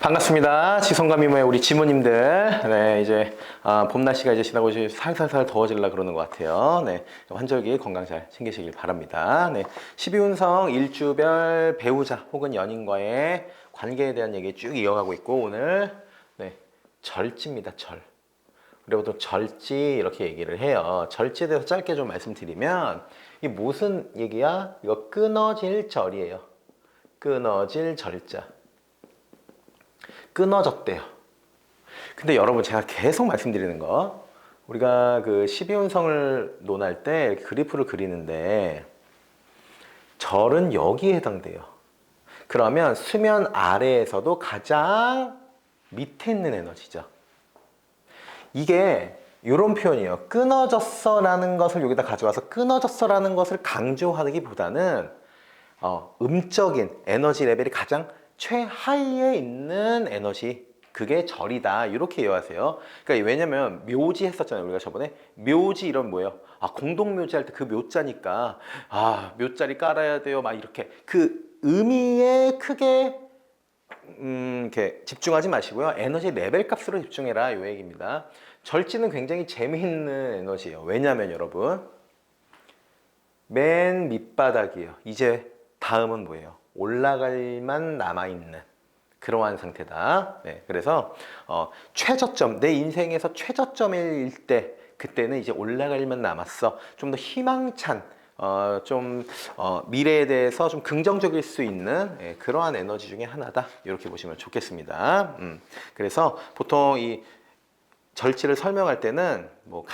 반갑습니다. 지성과 미모의 우리 지모님들. 네, 이제 봄 날씨가 이제 지나고 이제 살살살 더워지려 그러는 것 같아요. 네, 환절기 건강 잘 챙기시길 바랍니다. 네, 12운성 일주별 배우자 혹은 연인과의 관계에 대한 얘기 쭉 이어가고 있고 오늘 네, 절지입니다. 절. 그리고 또 절지 이렇게 얘기를 해요. 절지에 대해서 짧게 좀 말씀드리면 이게 무슨 얘기야? 이거 끊어질 절이에요. 끊어질 절자. 끊어졌대요. 근데 여러분 제가 계속 말씀드리는 거 우리가 그 12운성을 논할 때 그래프를 그리는데 절은 여기에 해당돼요. 그러면 수면 아래에서도 가장 밑에 있는 에너지죠. 이게 이런 표현이에요. 끊어졌어 라는 것을 여기다 가져와서 끊어졌어 라는 것을 강조하기보다는 음적인 에너지 레벨이 가장 최하위에 있는 에너지, 그게 절이다 이렇게 이해하세요. 그러니까 왜냐면 묘지 했었잖아요. 우리가 저번에 묘지 이런 뭐예요? 공동묘지 할 때 그 묘자니까 묘자리 깔아야 돼요 막 이렇게 그 의미에 크게 이렇게 집중하지 마시고요. 에너지 레벨 값으로 집중해라 이 얘기입니다. 절지는 굉장히 재미있는 에너지예요. 왜냐면 여러분 맨 밑바닥이에요. 이제 다음은 뭐예요? 올라갈만 남아있는 그러한 상태다. 네, 그래서 최저점, 내 인생에서 최저점일 때 그때는 이제 올라갈만 남았어. 좀 더 희망찬 미래에 대해서 좀 긍정적일 수 있는 그러한 에너지 중에 하나다. 이렇게 보시면 좋겠습니다. 그래서 보통 이 절지를 설명할 때는 뭐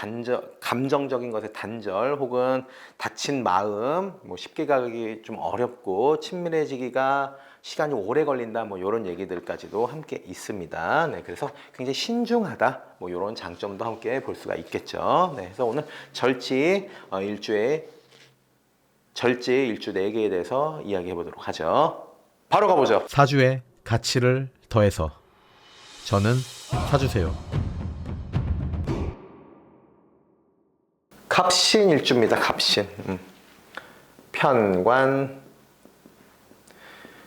감정적인 것의 단절 혹은 다친 마음, 뭐 쉽게 가기 좀 어렵고 친밀해지기가 시간이 오래 걸린다, 뭐 이런 얘기들까지도 함께 있습니다. 네, 그래서 굉장히 신중하다, 뭐 이런 장점도 함께 볼 수가 있겠죠. 네, 그래서 오늘 절지 절지 일주 4개에 대해서 이야기해 보도록 하죠. 바로 가보죠. 사주의 가치를 더해서 저는 사주세요. 갑신일주입니다. 갑신. 편관.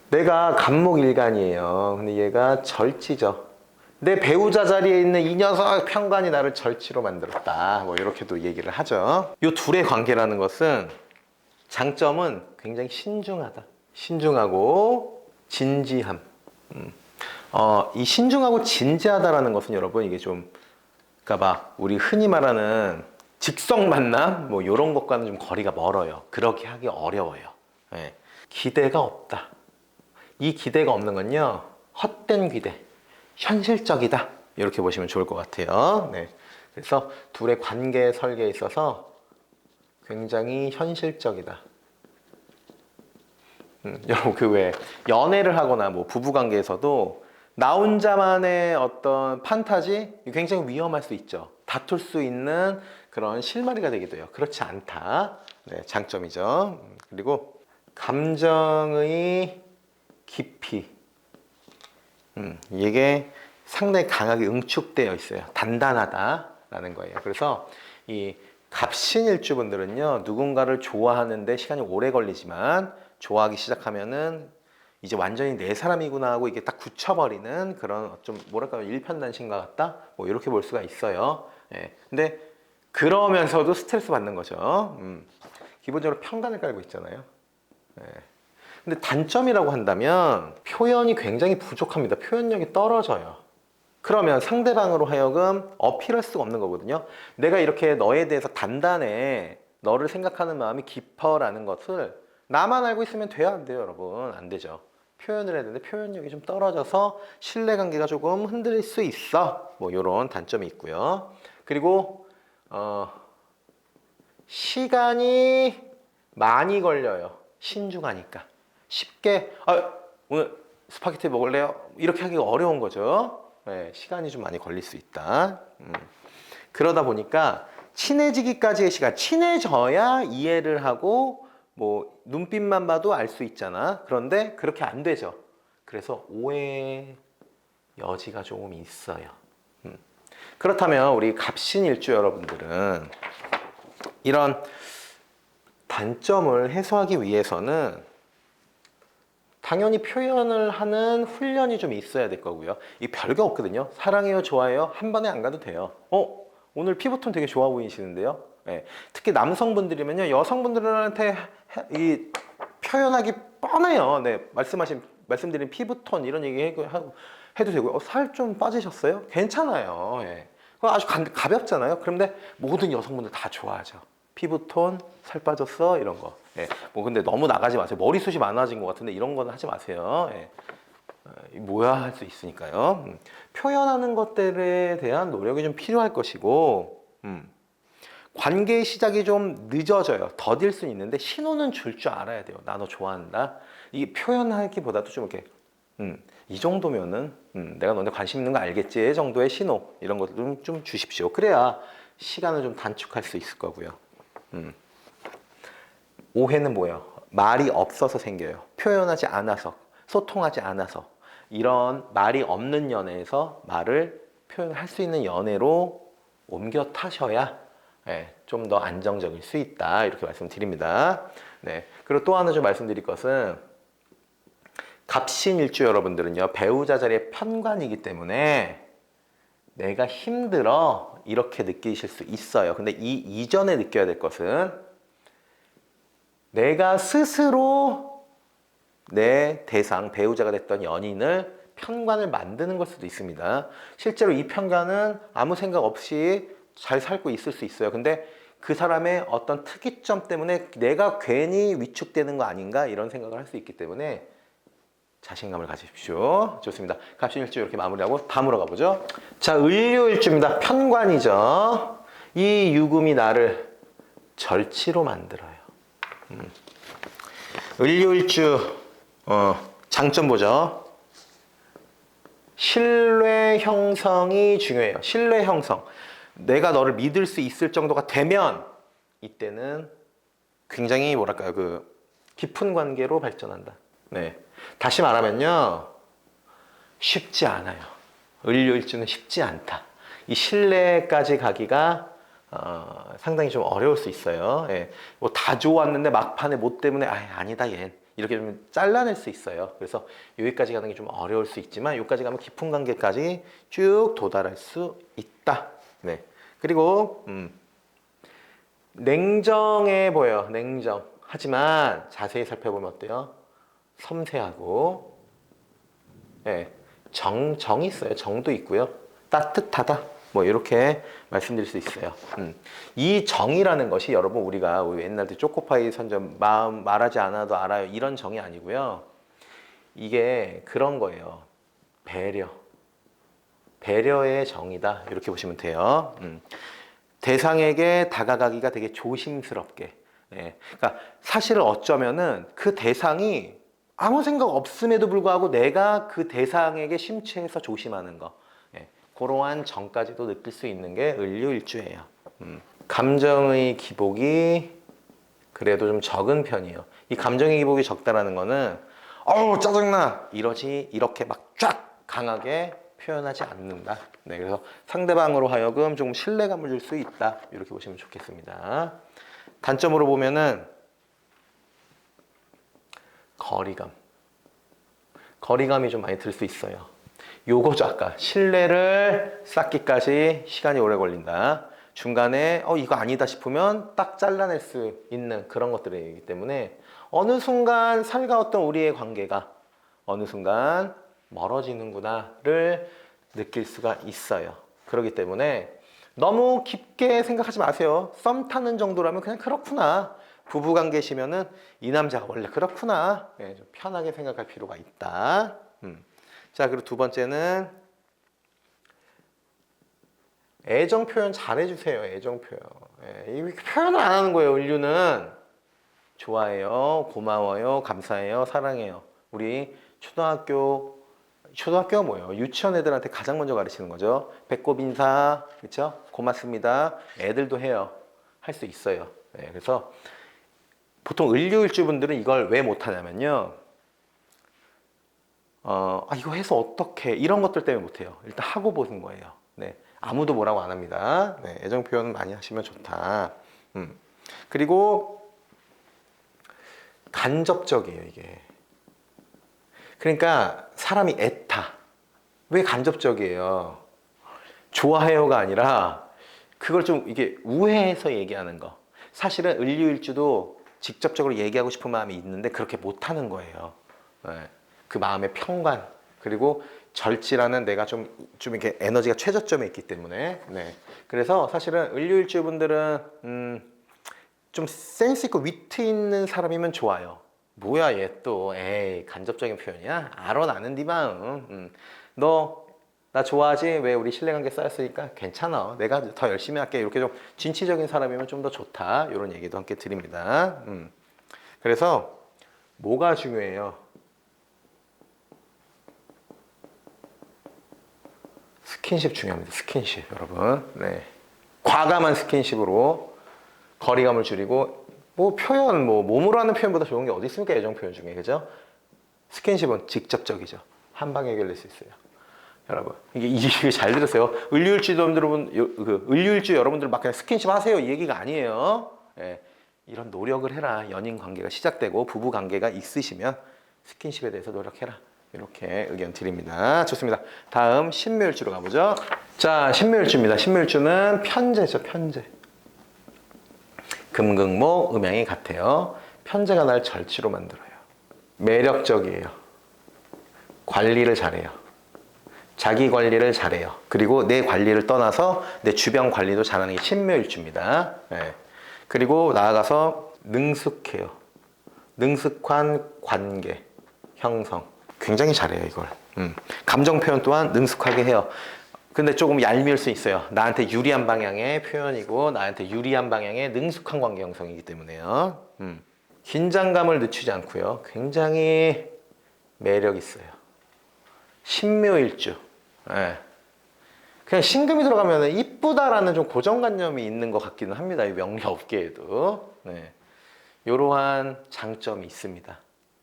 내가 갑목일간이에요. 근데 얘가 절지죠. 내 배우자 자리에 있는 이 녀석 편관이 나를 절지로 만들었다. 뭐 이렇게도 얘기를 하죠. 이 둘의 관계라는 것은 장점은 굉장히 신중하다. 신중하고 진지함. 이 신중하고 진지하다라는 것은 여러분 이게 좀 그러니까 막 우리 흔히 말하는 직성 만남 뭐 이런 것과는 좀 거리가 멀어요. 그렇게 하기 어려워요. 네. 기대가 없다. 이 기대가 없는 건요 헛된 기대, 현실적이다 이렇게 보시면 좋을 것 같아요. 네. 그래서 둘의 관계 설계에 있어서 굉장히 현실적이다. 여러분 그 왜 연애를 하거나 뭐 부부 관계에서도 나 혼자만의 어떤 판타지 굉장히 위험할 수 있죠. 다툴 수 있는 그런 실마리가 되기도 해요. 그렇지 않다. 네, 장점이죠. 그리고 감정의 깊이. 이게 상당히 강하게 응축되어 있어요. 단단하다라는 거예요. 그래서 이 갑신일주분들은요, 누군가를 좋아하는데 시간이 오래 걸리지만 좋아하기 시작하면은 이제 완전히 내 사람이구나 하고 이게 딱 굳혀버리는 그런 좀 뭐랄까요 일편단심과 같다 뭐 이렇게 볼 수가 있어요. 예. 근데 그러면서도 스트레스 받는 거죠. 기본적으로 편관을 깔고 있잖아요. 예. 근데 단점이라고 한다면 표현이 굉장히 부족합니다. 표현력이 떨어져요. 그러면 상대방으로 하여금 어필할 수가 없는 거거든요. 내가 이렇게 너에 대해서 단단해, 너를 생각하는 마음이 깊어라는 것을 나만 알고 있으면 돼요, 안 돼요, 여러분? 안 되죠. 표현을 해야 되는데 표현력이 좀 떨어져서 신뢰관계가 조금 흔들릴 수 있어. 뭐 이런 단점이 있고요. 그리고 시간이 많이 걸려요. 신중하니까. 쉽게 오늘 스파게티 먹을래요? 이렇게 하기가 어려운 거죠. 네, 시간이 좀 많이 걸릴 수 있다. 그러다 보니까 친해지기까지의 시간, 친해져야 이해를 하고 뭐 눈빛만 봐도 알 수 있잖아. 그런데 그렇게 안 되죠. 그래서 오해 여지가 조금 있어요. 그렇다면 우리 갑신일주 여러분들은 이런 단점을 해소하기 위해서는 당연히 표현을 하는 훈련이 좀 있어야 될 거고요. 이 별거 없거든요. 사랑해요, 좋아해요. 한 번에 안 가도 돼요. 오늘 피부톤 되게 좋아 보이시는데요. 예. 특히 남성분들이면요, 여성분들한테 이 표현하기 뻔해요. 네, 말씀드린 피부톤 이런 얘기 해도 되고요. 살 좀 빠지셨어요? 괜찮아요. 예. 그거 아주 가볍잖아요. 그런데 모든 여성분들 다 좋아하죠. 피부톤, 살 빠졌어, 이런 거. 예. 뭐 근데 너무 나가지 마세요. 머리숱이 많아진 것 같은데 이런 거는 하지 마세요. 예. 뭐야 할 수 있으니까요. 표현하는 것들에 대한 노력이 좀 필요할 것이고, 관계의 시작이 좀 늦어져요. 더딜 수는 있는데 신호는 줄 줄 알아야 돼요. 나 너 좋아한다. 이 표현하기보다도 좀 이렇게 이 정도면은 내가 너네 관심 있는 거 알겠지 정도의 신호 이런 것들 좀 주십시오. 그래야 시간을 좀 단축할 수 있을 거고요. 오해는 뭐예요? 말이 없어서 생겨요. 표현하지 않아서, 소통하지 않아서. 이런 말이 없는 연애에서 말을 표현할 수 있는 연애로 옮겨 타셔야 좀 더 안정적일 수 있다. 이렇게 말씀드립니다. 네. 그리고 또 하나 좀 말씀드릴 것은 갑신일주 여러분들은요, 배우자 자리의 편관이기 때문에 내가 힘들어 이렇게 느끼실 수 있어요. 근데 이 이전에 느껴야 될 것은 내가 스스로 내 대상, 배우자가 됐던 연인을 편관을 만드는 걸 수도 있습니다. 실제로 이 편관은 아무 생각 없이 잘 살고 있을 수 있어요. 근데 그 사람의 어떤 특이점 때문에 내가 괜히 위축되는 거 아닌가 이런 생각을 할 수 있기 때문에 자신감을 가지십시오. 좋습니다. 갑신일주 이렇게 마무리하고 다음으로 가보죠. 자, 을료일주입니다. 편관이죠. 이 유금이 나를 절치로 만들어요. 을료일주 장점 보죠. 신뢰 형성이 중요해요. 신뢰 형성. 내가 너를 믿을 수 있을 정도가 되면 이때는 굉장히 뭐랄까요, 깊은 관계로 발전한다. 네. 다시 말하면요, 쉽지 않아요. 을료일주는 쉽지 않다. 이 신뢰까지 가기가 상당히 좀 어려울 수 있어요. 예. 뭐 다 좋았는데 막판에 뭐 때문에 아니다 얘 이렇게 좀 잘라낼 수 있어요. 그래서 여기까지 가는 게 좀 어려울 수 있지만 여기까지 가면 깊은 관계까지 쭉 도달할 수 있다. 네. 그리고 냉정해 보여요. 냉정. 하지만 자세히 살펴보면 어때요? 섬세하고, 예, 정이 있어요. 정도 있고요. 따뜻하다. 뭐 이렇게 말씀드릴 수 있어요. 이 정이라는 것이 여러분 우리가 옛날에 초코파이 선전 마음 말하지 않아도 알아요 이런 정이 아니고요. 이게 그런 거예요. 배려의 정이다 이렇게 보시면 돼요. 대상에게 다가가기가 되게 조심스럽게. 예. 그러니까 사실은 어쩌면은 그 대상이 아무 생각 없음에도 불구하고 내가 그 대상에게 심취해서 조심하는 거. 예. 그러한 정까지도 느낄 수 있는 게 을료일주예요. 감정의 기복이 그래도 좀 적은 편이에요. 이 감정의 기복이 적다라는 거는 어우 짜증나 이렇게 막 쫙 강하게 표현하지 않는다. 네, 그래서 상대방으로 하여금 조금 신뢰감을 줄 수 있다. 이렇게 보시면 좋겠습니다. 단점으로 보면은 거리감이 좀 많이 들 수 있어요. 요거죠. 아까 신뢰를 쌓기까지 시간이 오래 걸린다. 중간에 이거 아니다 싶으면 딱 잘라낼 수 있는 그런 것들이기 때문에 어느 순간 살가웠던 우리의 관계가 어느 순간 멀어지는구나를 느낄 수가 있어요. 그렇기 때문에 너무 깊게 생각하지 마세요. 썸 타는 정도라면 그냥 그렇구나. 부부관계시면은 이 남자가 원래 그렇구나. 네, 좀 편하게 생각할 필요가 있다. 자, 그리고 두 번째는 애정 표현 잘 해주세요. 애정 표현. 이 표현을 안 하는 거예요. 인류는 좋아해요, 고마워요, 감사해요, 사랑해요. 우리 초등학교가 뭐예요? 유치원 애들한테 가장 먼저 가르치는 거죠. 배꼽 인사, 그렇죠? 고맙습니다. 애들도 해요. 할 수 있어요. 네, 그래서 보통 을료일주 분들은 이걸 왜 못하냐면요. 이거 해서 어떡해. 이런 것들 때문에 못해요. 일단 하고 보는 거예요. 네, 아무도 뭐라고 안 합니다. 네, 애정 표현은 많이 하시면 좋다. 그리고 간접적이에요, 이게. 그러니까 사람이 애타. 왜 간접적이에요? 좋아해요가 아니라 그걸 좀 이게 우회해서 얘기하는 거. 사실은 을류일주도 직접적으로 얘기하고 싶은 마음이 있는데 그렇게 못하는 거예요. 네. 그 마음의 평관. 그리고 절지라는 내가 좀 이렇게 에너지가 최저점에 있기 때문에. 네. 그래서 사실은 을류일주 분들은 좀 센스 있고 위트 있는 사람이면 좋아요. 뭐야 얘 또 에이 간접적인 표현이야? 알아 나는 네 마음. 너 나 좋아하지? 왜 우리 신뢰관계 쌓였으니까 괜찮아. 내가 더 열심히 할게. 이렇게 좀 진취적인 사람이면 좀 더 좋다. 이런 얘기도 함께 드립니다. 그래서 뭐가 중요해요? 스킨십 중요합니다. 스킨십 여러분. 네. 과감한 스킨십으로 거리감을 줄이고 뭐 표현 뭐 몸으로 하는 표현보다 좋은 게 어디 있습니까? 애정 표현 중에 그죠? 스킨십은 직접적이죠. 한 방에 해결될 수 있어요. 여러분 이게 잘 들으세요. 을류일주 여러분들 막 그냥 스킨십 하세요 이 얘기가 아니에요. 예, 이런 노력을 해라. 연인 관계가 시작되고 부부 관계가 있으시면 스킨십에 대해서 노력해라. 이렇게 의견 드립니다. 좋습니다. 다음 신묘일주로 가보죠. 자, 신묘일주입니다. 신묘일주는 편재죠. 편재. 금극목 음양이 같아요. 편재가 날 절지로 만들어요. 매력적이에요. 관리를 잘해요. 자기 관리를 잘해요. 그리고 내 관리를 떠나서 내 주변 관리도 잘하는 게 신묘일주입니다. 네. 그리고 나아가서 능숙해요. 능숙한 관계 형성. 굉장히 잘해요 이걸. 감정 표현 또한 능숙하게 해요. 근데 조금 얄미울 수 있어요. 나한테 유리한 방향의 표현이고 나한테 유리한 방향의 능숙한 관계 형성이기 때문에요. 긴장감을 늦추지 않고요. 굉장히 매력 있어요. 신묘일주. 네. 그냥 신금이 들어가면 이쁘다라는 좀 고정관념이 있는 것 같기는 합니다. 이 명리업계에도. 네. 이러한 장점이 있습니다.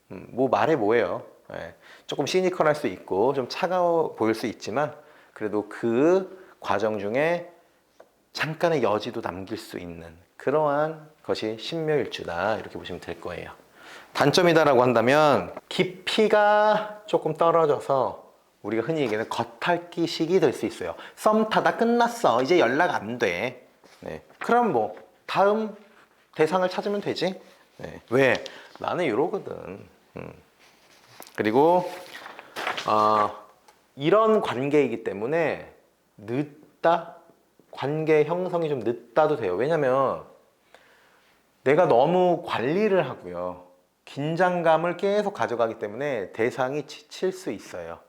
뭐 말해 뭐예요. 네. 조금 시니컬할 수 있고 좀 차가워 보일 수 있지만 그래도 그 과정 중에 잠깐의 여지도 남길 수 있는 그러한 것이 신묘일주다 이렇게 보시면 될 거예요. 단점이다라고 한다면 깊이가 조금 떨어져서 우리가 흔히 얘기하는 겉핥기식이 될 수 있어요. 썸 타다 끝났어. 이제 연락 안 돼. 네. 그럼 뭐 다음 대상을 찾으면 되지. 네. 왜? 나는 이러거든. 그리고 이런 관계이기 때문에 늦다? 관계 형성이 좀 늦다도 돼요. 왜냐면 내가 너무 관리를 하고요. 긴장감을 계속 가져가기 때문에 대상이 지칠 수 있어요.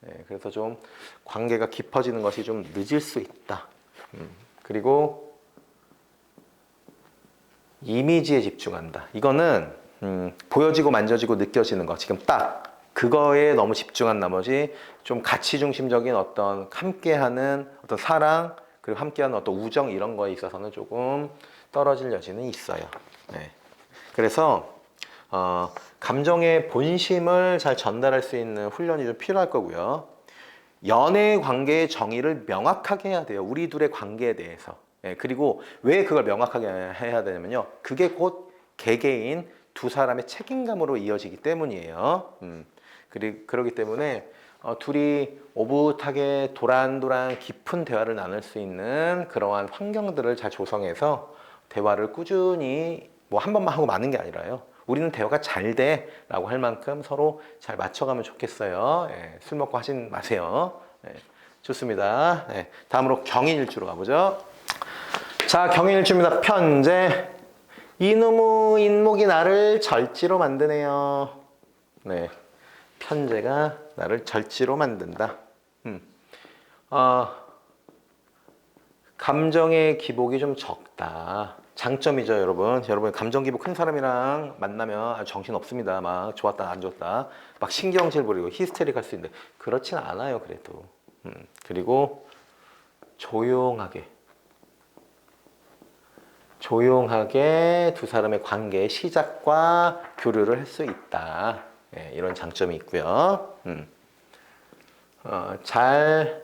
네, 그래서 좀 관계가 깊어지는 것이 좀 늦을 수 있다. 그리고 이미지에 집중한다. 이거는 보여지고 만져지고 느껴지는 거 지금 딱 그거에 너무 집중한 나머지 좀 가치 중심적인 어떤 함께하는 어떤 사랑 그리고 함께하는 어떤 우정 이런 거에 있어서는 조금 떨어질 여지는 있어요. 네. 그래서 감정의 본심을 잘 전달할 수 있는 훈련이 좀 필요할 거고요. 연애 관계의 정의를 명확하게 해야 돼요. 우리 둘의 관계에 대해서. 예, 그리고 왜 그걸 명확하게 해야 되냐면요. 그게 곧 개개인 두 사람의 책임감으로 이어지기 때문이에요. 그러기 때문에 둘이 오붓하게 도란도란 깊은 대화를 나눌 수 있는 그러한 환경들을 잘 조성해서 대화를 꾸준히 뭐 한 번만 하고 마는 게 아니라요. 우리는 대화가 잘 돼 라고 할 만큼 서로 잘 맞춰가면 좋겠어요. 예, 술 먹고 하진 마세요. 예, 좋습니다. 예, 다음으로 경인일주로 가보죠. 자, 경인일주입니다. 편재. 이놈의 인목이 나를 절지로 만드네요. 네, 편재가 나를 절지로 만든다. 감정의 기복이 좀 적다. 장점이죠, 여러분. 여러분 감정 기복 큰 사람이랑 만나면 정신 없습니다. 막 좋았다 안 좋았다 막 신경질 부리고 히스테릭 할 수 있는데 그렇진 않아요. 그래도 그리고 조용하게 두 사람의 관계의 시작과 교류를 할 수 있다. 예, 이런 장점이 있고요. 잘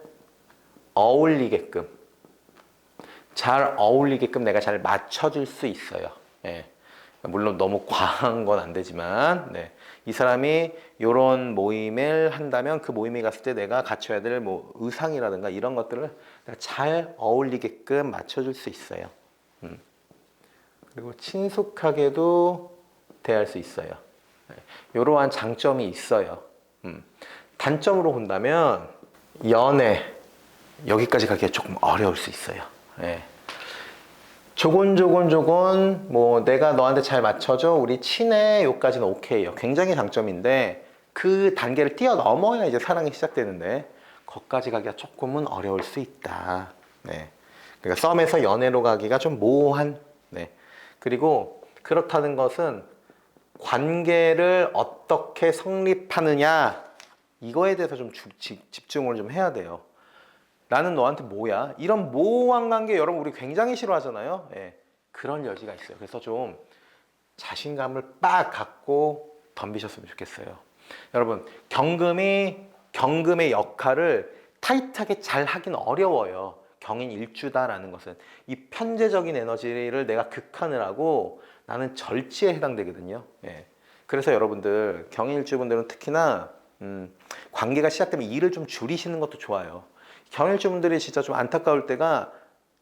어울리게끔 내가 잘 맞춰줄 수 있어요. 예. 물론 너무 과한 건 안 되지만, 네. 이 사람이 이런 모임을 한다면 그 모임에 갔을 때 내가 갖춰야 될 뭐 의상이라든가 이런 것들을 내가 잘 어울리게끔 맞춰줄 수 있어요. 그리고 친숙하게도 대할 수 있어요. 이러한 장점이 있어요. 단점으로 본다면 연애 여기까지 가기가 조금 어려울 수 있어요. 예. 조곤 뭐 내가 너한테 잘 맞춰줘 우리 친해 요까지는 오케이요. 굉장히 장점인데 그 단계를 뛰어넘어야 이제 사랑이 시작되는데 거기까지 가기가 조금은 어려울 수 있다. 네. 그러니까 썸에서 연애로 가기가 좀 모호한. 네. 그리고 그렇다는 것은 관계를 어떻게 성립하느냐 이거에 대해서 좀 집중을 좀 해야 돼요. 나는 너한테 뭐야? 이런 모호한 관계 여러분 우리 굉장히 싫어하잖아요. 예, 그런 여지가 있어요. 그래서 좀 자신감을 빡 갖고 덤비셨으면 좋겠어요. 여러분 경금의 역할을 타이트하게 잘 하긴 어려워요. 경인 일주다라는 것은 이 편재적인 에너지를 내가 극한을 하고 나는 절지에 해당되거든요. 예. 그래서 여러분들 경인일주분들은 특히나 관계가 시작되면 일을 좀 줄이시는 것도 좋아요. 경일주분들이 진짜 좀 안타까울 때가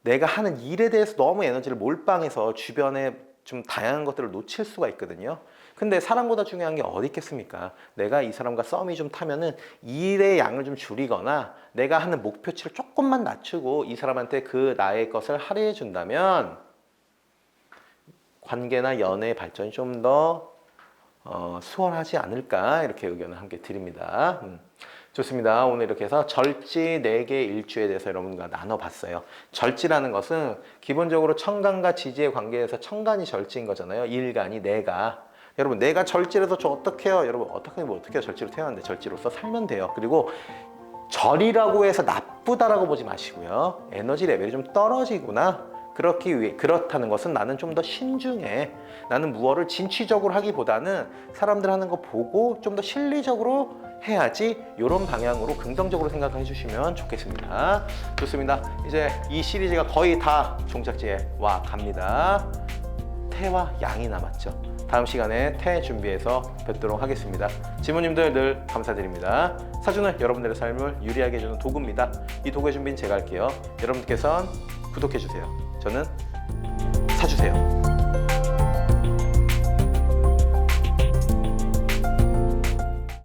내가 하는 일에 대해서 너무 에너지를 몰빵해서 주변에 좀 다양한 것들을 놓칠 수가 있거든요. 근데 사람보다 중요한 게 어디 있겠습니까? 내가 이 사람과 썸이 좀 타면은 일의 양을 좀 줄이거나 내가 하는 목표치를 조금만 낮추고 이 사람한테 그 나의 것을 할애해 준다면 관계나 연애의 발전이 좀 더 수월하지 않을까 이렇게 의견을 함께 드립니다. 좋습니다. 오늘 이렇게 해서 절지 4개 일주에 대해서 여러분과 나눠봤어요. 절지라는 것은 기본적으로 천간과 지지의 관계에서 천간이 절지인 거잖아요. 일간이 내가. 여러분 내가 절지라서 저 어떻게 해요? 여러분 어떻게 해요? 절지로 태어났는데 절지로서 살면 돼요. 그리고 절이라고 해서 나쁘다라고 보지 마시고요. 에너지 레벨이 좀 떨어지구나. 그렇다는 것은 나는 좀 더 신중해. 나는 무엇을 진취적으로 하기보다는 사람들 하는 거 보고 좀 더 실리적으로 해야지 이런 방향으로 긍정적으로 생각해 주시면 좋겠습니다. 좋습니다. 이제 이 시리즈가 거의 다 종착지에 와 갑니다. 태와 양이 남았죠. 다음 시간에 태 준비해서 뵙도록 하겠습니다. 지모님들 늘 감사드립니다. 사주는 여러분들의 삶을 유리하게 해주는 도구입니다. 이 도구의 준비는 제가 할게요. 여러분께서는 구독해주세요. 저는 사주세요.